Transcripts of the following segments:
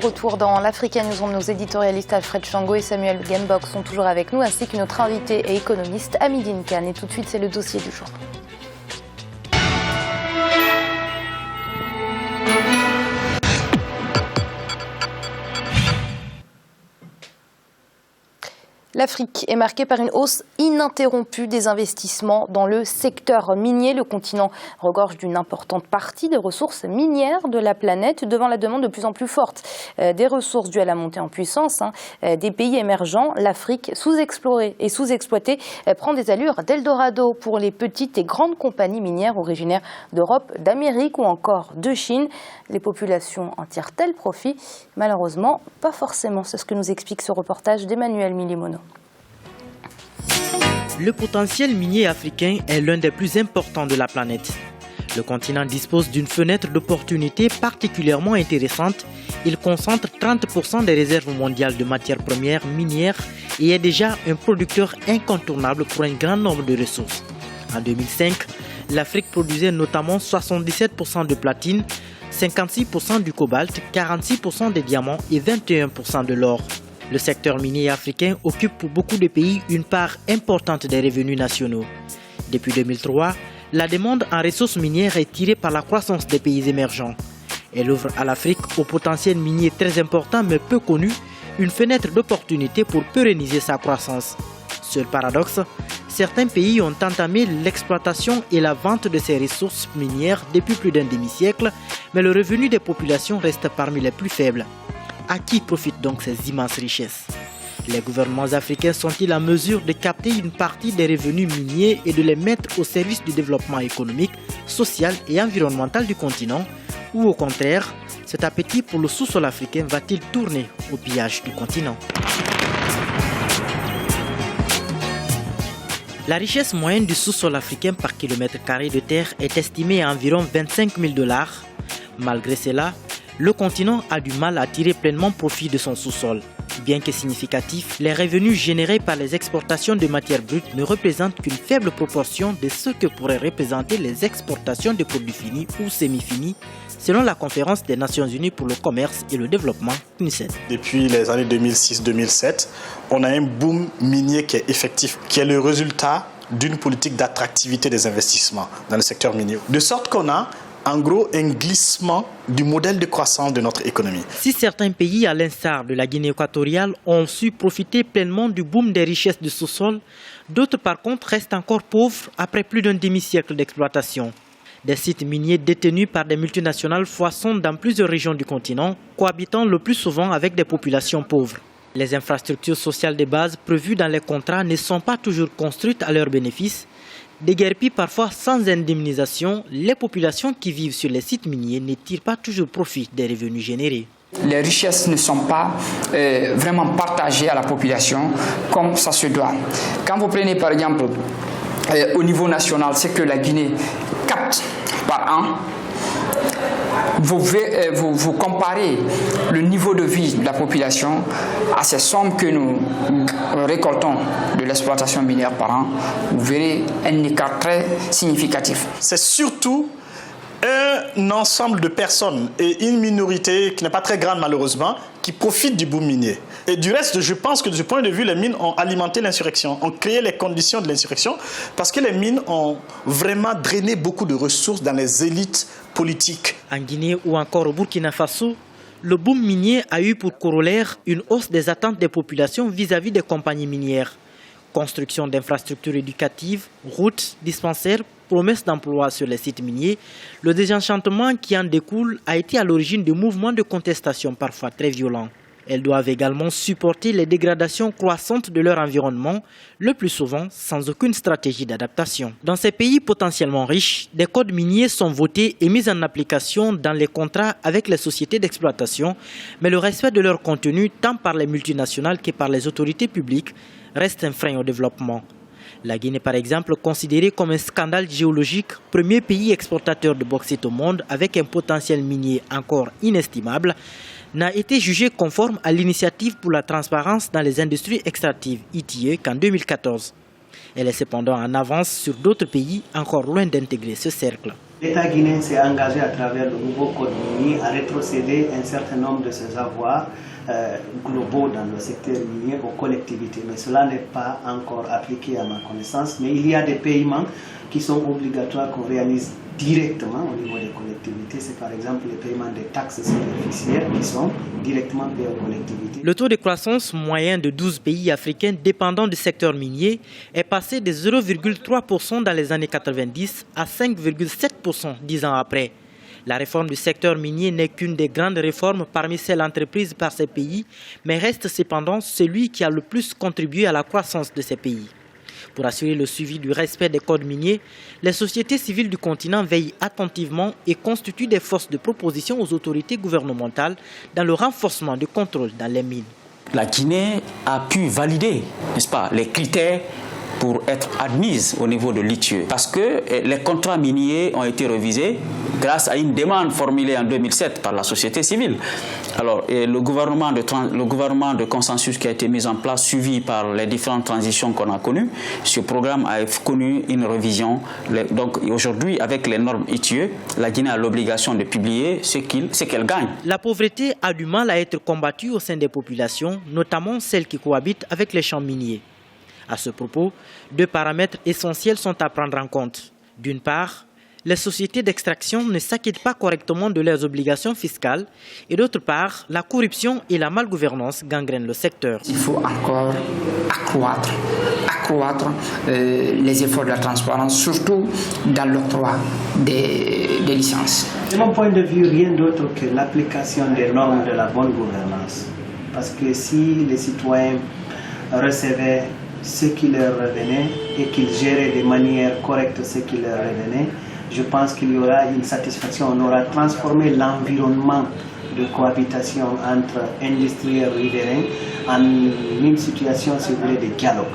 retour dans l'Africa Newsroom. Nos éditorialistes Alfred Chango et Samuel Genbock sont toujours avec nous, ainsi que notre invité et économiste Hamidine Khan. Et tout de suite, c'est le dossier du jour. L'Afrique est marquée par une hausse ininterrompue des investissements dans le secteur minier. Le continent regorge d'une importante partie des ressources minières de la planète, devant la demande de plus en plus forte des ressources dues à la montée en puissance des pays émergents. L'Afrique, sous-explorée et sous-exploitée, prend des allures d'Eldorado pour les petites et grandes compagnies minières originaires d'Europe, d'Amérique ou encore de Chine. Les populations en tirent-elles profit? Malheureusement, pas forcément. C'est ce que nous explique ce reportage d'Emmanuel Milimono. Le potentiel minier africain est l'un des plus importants de la planète. Le continent dispose d'une fenêtre d'opportunité particulièrement intéressante. Il concentre 30% des réserves mondiales de matières premières minières et est déjà un producteur incontournable pour un grand nombre de ressources. En 2005, l'Afrique produisait notamment 77% de platine, 56% du cobalt, 46% des diamants et 21% de l'or. Le secteur minier africain occupe pour beaucoup de pays une part importante des revenus nationaux. Depuis 2003, la demande en ressources minières est tirée par la croissance des pays émergents. Elle ouvre à l'Afrique, au potentiel minier très important mais peu connu, une fenêtre d'opportunité pour pérenniser sa croissance. Seul paradoxe, certains pays ont entamé l'exploitation et la vente de ces ressources minières depuis plus d'un demi-siècle, mais le revenu des populations reste parmi les plus faibles. À qui profitent donc ces immenses richesses? Les gouvernements africains sont-ils en mesure de capter une partie des revenus miniers et de les mettre au service du développement économique, social et environnemental du continent? Ou au contraire, cet appétit pour le sous-sol africain va-t-il tourner au pillage du continent? La richesse moyenne du sous-sol africain par kilomètre carré de terre est estimée à environ 25 000 $. Malgré cela, le continent a du mal à tirer pleinement profit de son sous-sol. Bien que significatifs, les revenus générés par les exportations de matières brutes ne représentent qu'une faible proportion de ce que pourraient représenter les exportations de produits finis ou semi-finis, selon la Conférence des Nations Unies pour le commerce et le développement, CNUSED. Depuis les années 2006-2007, on a un boom minier qui est effectif, qui est le résultat d'une politique d'attractivité des investissements dans le secteur minier. De sorte qu'on a en gros un glissement du modèle de croissance de notre économie. Si certains pays, à l'instar de la Guinée équatoriale, ont su profiter pleinement du boom des richesses du sous-sol, d'autres par contre restent encore pauvres après plus d'un demi-siècle d'exploitation. Des sites miniers détenus par des multinationales foisonnent dans plusieurs régions du continent, cohabitant le plus souvent avec des populations pauvres. Les infrastructures sociales de base prévues dans les contrats ne sont pas toujours construites à leur bénéfice. Déguerpies parfois sans indemnisation, les populations qui vivent sur les sites miniers ne tirent pas toujours profit des revenus générés. Les richesses ne sont pas vraiment partagées à la population comme ça se doit. Quand vous prenez par exemple au niveau national ce que la Guinée capte par an, vous comparez le niveau de vie de la population à ces sommes que nous récoltons de l'exploitation minière par an, vous verrez un écart très significatif. C'est surtout un ensemble de personnes et une minorité qui n'est pas très grande malheureusement, qui profitent du boom minier. Et du reste, je pense que de ce point de vue, les mines ont alimenté l'insurrection, ont créé les conditions de l'insurrection, parce que les mines ont vraiment drainé beaucoup de ressources dans les élites politiques. En Guinée ou encore au Burkina Faso, le boom minier a eu pour corollaire une hausse des attentes des populations vis-à-vis des compagnies minières. Construction d'infrastructures éducatives, routes, dispensaires, promesses d'emploi sur les sites miniers, le désenchantement qui en découle a été à l'origine de mouvements de contestation parfois très violents. Elles doivent également supporter les dégradations croissantes de leur environnement, le plus souvent sans aucune stratégie d'adaptation. Dans ces pays potentiellement riches, des codes miniers sont votés et mis en application dans les contrats avec les sociétés d'exploitation, mais le respect de leur contenu, tant par les multinationales que par les autorités publiques, reste un frein au développement. La Guinée, par exemple, considérée comme un scandale géologique, premier pays exportateur de bauxite au monde avec un potentiel minier encore inestimable, n'a été jugée conforme à l'initiative pour la transparence dans les industries extractives ITIE qu'en 2014. Elle est cependant en avance sur d'autres pays encore loin d'intégrer ce cercle. L'État guinéen s'est engagé à travers le nouveau code minier à rétrocéder un certain nombre de ses avoirs globaux dans le secteur minier aux collectivités. Mais cela n'est pas encore appliqué à ma connaissance. Mais il y a des paiements qui sont obligatoires qu'on réalise directement au niveau des collectivités. C'est par exemple les paiements des taxes superficielles qui sont directement payés aux collectivités. Le taux de croissance moyen de 12 pays africains dépendants du secteur minier est passé de 0,3% dans les années 90 à 5,7% 10 ans après. La réforme du secteur minier n'est qu'une des grandes réformes parmi celles entreprises par ces pays, mais reste cependant celui qui a le plus contribué à la croissance de ces pays. Pour assurer le suivi du respect des codes miniers, les sociétés civiles du continent veillent attentivement et constituent des forces de proposition aux autorités gouvernementales dans le renforcement du contrôle dans les mines. La Guinée a pu valider, n'est-ce pas, les critères pour être admise au niveau de l'ITIE. Parce que les contrats miniers ont été révisés grâce à une demande formulée en 2007 par la société civile. Alors, le gouvernement de consensus qui a été mis en place, suivi par les différentes transitions qu'on a connues, ce programme a connu une révision. Donc aujourd'hui, avec les normes ITIE, la Guinée a l'obligation de publier ce qu'elle gagne. La pauvreté a du mal à être combattue au sein des populations, notamment celles qui cohabitent avec les champs miniers. À ce propos, deux paramètres essentiels sont à prendre en compte. D'une part, les sociétés d'extraction ne s'acquittent pas correctement de leurs obligations fiscales et d'autre part, la corruption et la malgouvernance gangrènent le secteur. Il faut encore accroître les efforts de la transparence, surtout dans l'octroi des licences. De mon point de vue, rien d'autre que l'application des normes de la bonne gouvernance. Parce que si les citoyens recevaient ce qui leur revenait et qu'ils géraient de manière correcte ce qui leur revenait, je pense qu'il y aura une satisfaction. On aura transformé l'environnement de cohabitation entre industriels riverains en une situation, si vous voulez, de dialogue.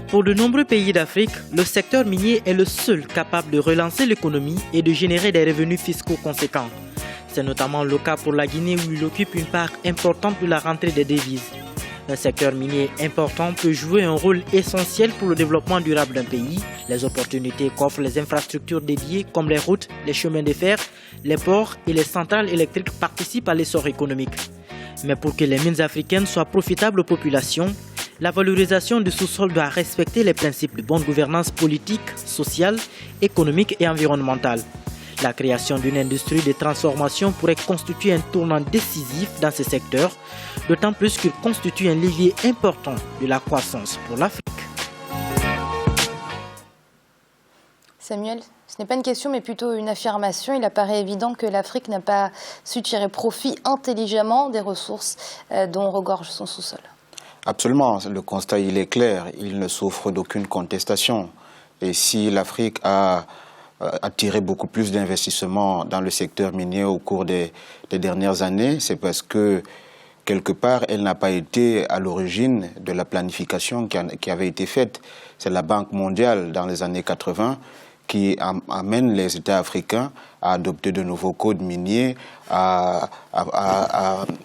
Pour de nombreux pays d'Afrique, le secteur minier est le seul capable de relancer l'économie et de générer des revenus fiscaux conséquents. C'est notamment le cas pour la Guinée où il occupe une part importante de la rentrée des devises. Un secteur minier important peut jouer un rôle essentiel pour le développement durable d'un pays. Les opportunités qu'offrent les infrastructures dédiées comme les routes, les chemins de fer, les ports et les centrales électriques participent à l'essor économique. Mais pour que les mines africaines soient profitables aux populations, la valorisation du sous-sol doit respecter les principes de bonne gouvernance politique, sociale, économique et environnementale. La création d'une industrie de transformation pourrait constituer un tournant décisif dans ce secteur, d'autant plus qu'il constitue un levier important de la croissance pour l'Afrique. Samuel, ce n'est pas une question mais plutôt une affirmation. Il apparaît évident que l'Afrique n'a pas su tirer profit intelligemment des ressources dont regorge son sous-sol. Absolument, le constat il est clair, il ne souffre d'aucune contestation. Et si l'Afrique a attiré beaucoup plus d'investissements dans le secteur minier au cours des dernières années, c'est parce que quelque part, elle n'a pas été à l'origine de la planification qui avait été faite. C'est la Banque mondiale dans les années 80 qui amène les États africains à adopter de nouveaux codes miniers, à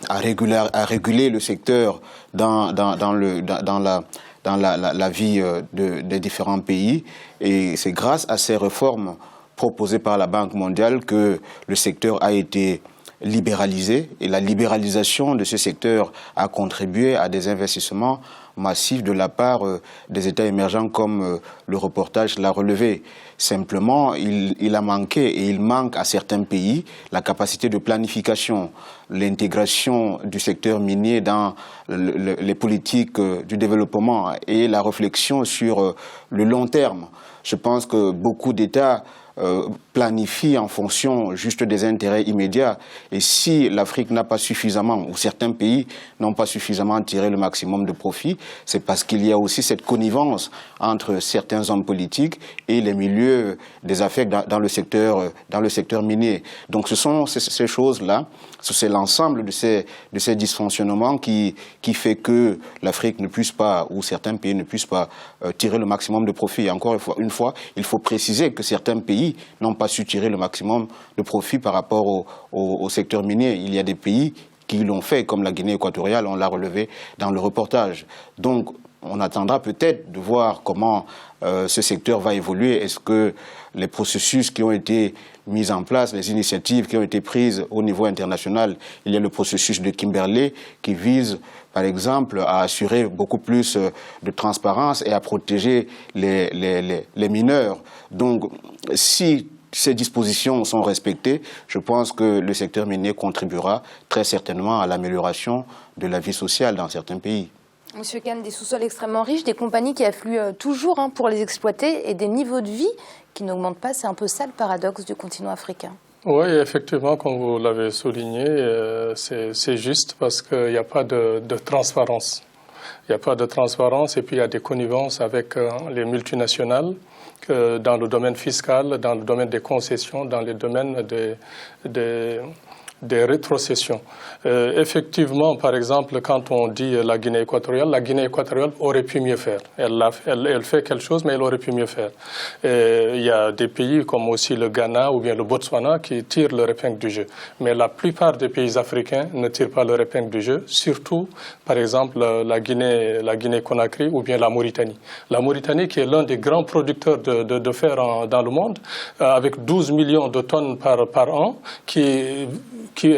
réguler le secteur dans la vie des différents pays. Et c'est grâce à ces réformes proposées par la Banque mondiale que le secteur a été libéralisé. Et la libéralisation de ce secteur a contribué à des investissements massifs de la part des États émergents comme le reportage l'a relevé. Simplement, il a manqué et il manque à certains pays la capacité de planification, l'intégration du secteur minier dans les politiques du développement et la réflexion sur le long terme. Je pense que beaucoup d'États planifie en fonction juste des intérêts immédiats. Et si l'Afrique n'a pas suffisamment, ou certains pays n'ont pas suffisamment tiré le maximum de profit, c'est parce qu'il y a aussi cette connivence entre certains hommes politiques et les milieux des affaires dans le secteur minier. Donc ce sont ces choses-là, c'est l'ensemble de ces dysfonctionnements qui fait que l'Afrique ne puisse pas, ou certains pays ne puissent pas tirer le maximum de profit. Et encore une fois, il faut préciser que certains pays n'ont pas su tirer le maximum de profit par rapport au secteur minier. Il y a des pays qui l'ont fait, comme la Guinée équatoriale, on l'a relevé dans le reportage. Donc, on attendra peut-être de voir comment ce secteur va évoluer. Est-ce que les processus qui ont été mis en place, les initiatives qui ont été prises au niveau international, il y a le processus de Kimberley qui vise, par exemple, à assurer beaucoup plus de transparence et à protéger les mineurs. Donc, si ces dispositions sont respectées, je pense que le secteur minier contribuera très certainement à l'amélioration de la vie sociale dans certains pays. Monsieur Kane, des sous-sols extrêmement riches, des compagnies qui affluent toujours pour les exploiter et des niveaux de vie qui n'augmentent pas. C'est un peu ça le paradoxe du continent africain. Oui, effectivement, comme vous l'avez souligné, c'est juste parce qu'il n'y a pas de transparence. Il n'y a pas de transparence et puis il y a des connivences avec les multinationales dans le domaine fiscal, dans le domaine des concessions, dans le domaine des rétrocessions. Effectivement, par exemple, quand on dit la Guinée équatoriale aurait pu mieux faire. Elle fait quelque chose, mais elle aurait pu mieux faire. Il y a des pays comme aussi le Ghana ou bien le Botswana qui tirent leur épingle du jeu. Mais la plupart des pays africains ne tirent pas leur épingle du jeu, surtout, par exemple, la Guinée-Conakry ou bien la Mauritanie. La Mauritanie qui est l'un des grands producteurs de fer dans le monde, avec 12 millions de tonnes par an, qui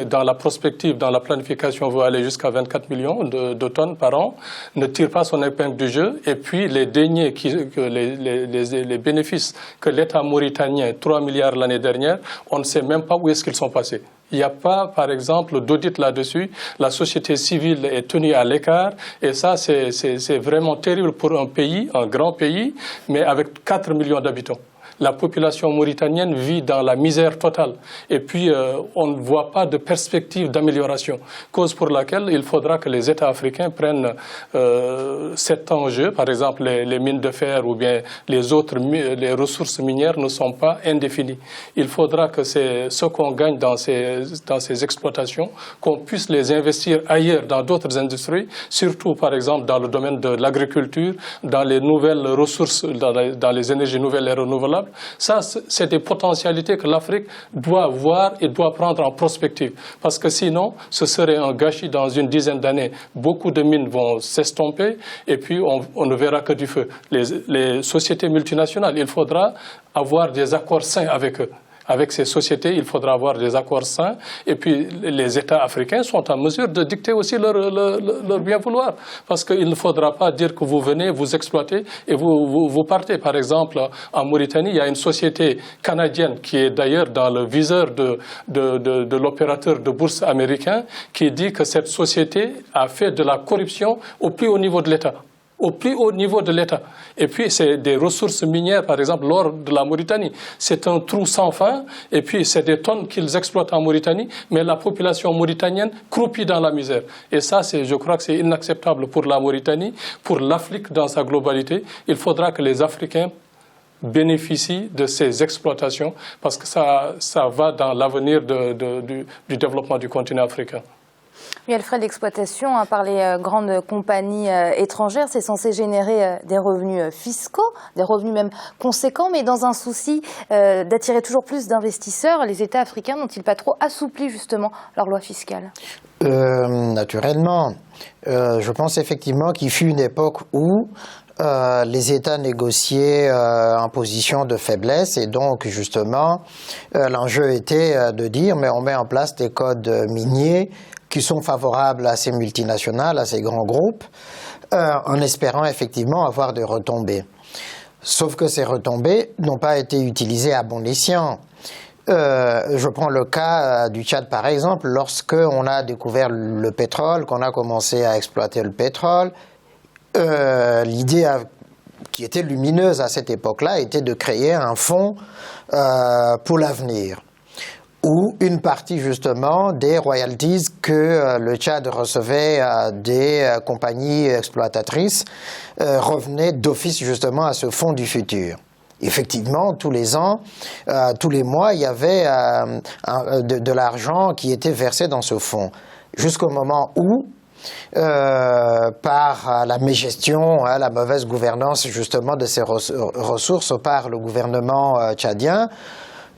dans la prospective, dans la planification, veut aller jusqu'à 24 millions de tonnes par an, ne tire pas son épingle du jeu. Et puis les deniers, les bénéfices que l'État mauritanien, 3 milliards l'année dernière, on ne sait même pas où est-ce qu'ils sont passés. Il n'y a pas, par exemple, d'audit là-dessus. La société civile est tenue à l'écart. Et ça, c'est vraiment terrible pour un pays, un grand pays, mais avec 4 millions d'habitants. La population mauritanienne vit dans la misère totale. Et puis, on ne voit pas de perspective d'amélioration. Cause pour laquelle il faudra que les États africains prennent cet enjeu. Par exemple, les mines de fer ou bien les ressources minières ne sont pas indéfinies. Il faudra que ce qu'on gagne dans ces exploitations, qu'on puisse les investir ailleurs dans d'autres industries, surtout, par exemple, dans le domaine de l'agriculture, dans les nouvelles ressources, dans les énergies nouvelles et renouvelables. Ça, c'est des potentialités que l'Afrique doit voir et doit prendre en prospective. Parce que sinon, ce serait un gâchis dans une dizaine d'années. Beaucoup de mines vont s'estomper et puis on ne verra que du feu. Les sociétés multinationales, il faudra avoir des accords sains avec eux. Avec ces sociétés, il faudra avoir des accords sains. Et puis, les États africains sont en mesure de dicter aussi leur bien vouloir. Parce qu'il ne faudra pas dire que vous venez, vous exploitez et vous partez. Par exemple, en Mauritanie, il y a une société canadienne qui est d'ailleurs dans le viseur de l'opérateur de bourse américain qui dit que cette société a fait de la corruption au plus haut niveau de l'État. Au plus haut niveau de l'État. Et puis, c'est des ressources minières, par exemple, l'or de la Mauritanie. C'est un trou sans fin, et puis c'est des tonnes qu'ils exploitent en Mauritanie, mais la population mauritanienne croupit dans la misère. Et ça, je crois que c'est inacceptable pour la Mauritanie, pour l'Afrique dans sa globalité. Il faudra que les Africains bénéficient de ces exploitations, parce que ça va dans l'avenir du développement du continent africain. Oui, Alfred, l'exploitation par les grandes compagnies étrangères, c'est censé générer des revenus fiscaux, des revenus même conséquents, mais dans un souci d'attirer toujours plus d'investisseurs, les États africains n'ont-ils pas trop assoupli justement leur loi fiscale ? Naturellement. Je pense effectivement qu'il fut une époque où les États négociaient en position de faiblesse et donc justement l'enjeu était de dire mais on met en place des codes miniers qui sont favorables à ces multinationales, à ces grands groupes, en espérant effectivement avoir des retombées. Sauf que ces retombées n'ont pas été utilisées à bon escient. Je prends le cas du Tchad par exemple, lorsqu'on a découvert le pétrole, qu'on a commencé à exploiter le pétrole, l'idée qui était lumineuse à cette époque-là était de créer un fonds pour l'avenir, où une partie justement des royalties que le Tchad recevait des compagnies exploitatrices revenait d'office justement à ce fonds du futur. Effectivement, tous les ans, tous les mois, il y avait de l'argent qui était versé dans ce fonds, jusqu'au moment où, par la mégestion, la mauvaise gouvernance justement de ces ressources par le gouvernement tchadien,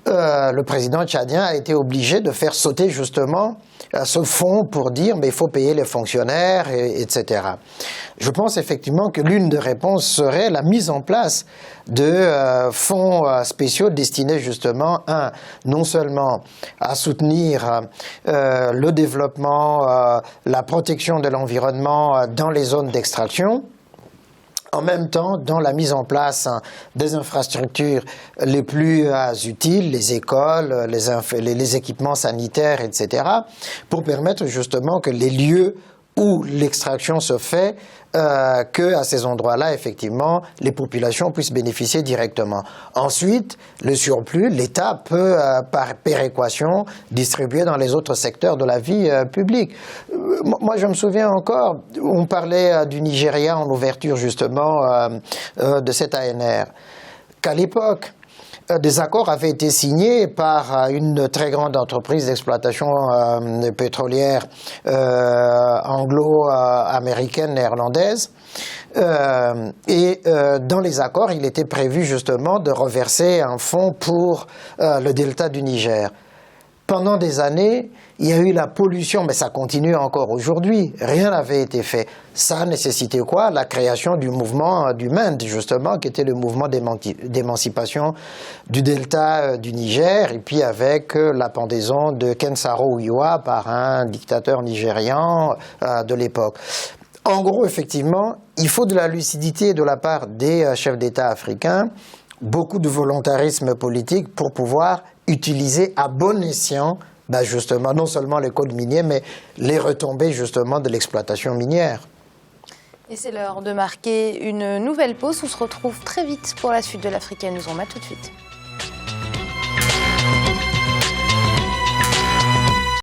le président tchadien a été obligé de faire sauter justement ce fonds pour dire mais il faut payer les fonctionnaires, etc. Je pense effectivement que l'une des réponses serait la mise en place de fonds spéciaux destinés justement non seulement à soutenir le développement, la protection de l'environnement dans les zones d'extraction, en même temps, dans la mise en place des infrastructures les plus utiles, les écoles, les équipements sanitaires, etc., pour permettre justement que les lieux où l'extraction se fait, qu'à ces endroits-là, effectivement, les populations puissent bénéficier directement. Ensuite, le surplus, l'État peut, par péréquation, distribuer dans les autres secteurs de la vie publique. Moi, je me souviens encore, on parlait du Nigeria en ouverture, justement, de cette ANR, qu'à l'époque, des accords avaient été signés par une très grande entreprise d'exploitation pétrolière anglo-américaine, néerlandaise. Et dans les accords, il était prévu justement de reverser un fonds pour le delta du Niger. Pendant des années, il y a eu la pollution, mais ça continue encore aujourd'hui. Rien n'avait été fait. Ça a nécessité quoi? La création du mouvement du MEND, justement, qui était le mouvement d'émancipation du delta du Niger, et puis avec la pendaison de Ken Saro-Wiwa par un dictateur nigérian de l'époque. En gros, effectivement, il faut de la lucidité de la part des chefs d'État africains, beaucoup de volontarisme politique pour pouvoir utiliser à bon escient justement non seulement les codes miniers, mais les retombées justement de l'exploitation minière. Et c'est l'heure de marquer une nouvelle pause. On se retrouve très vite pour la suite de l'Africaine Nous On. À tout de suite.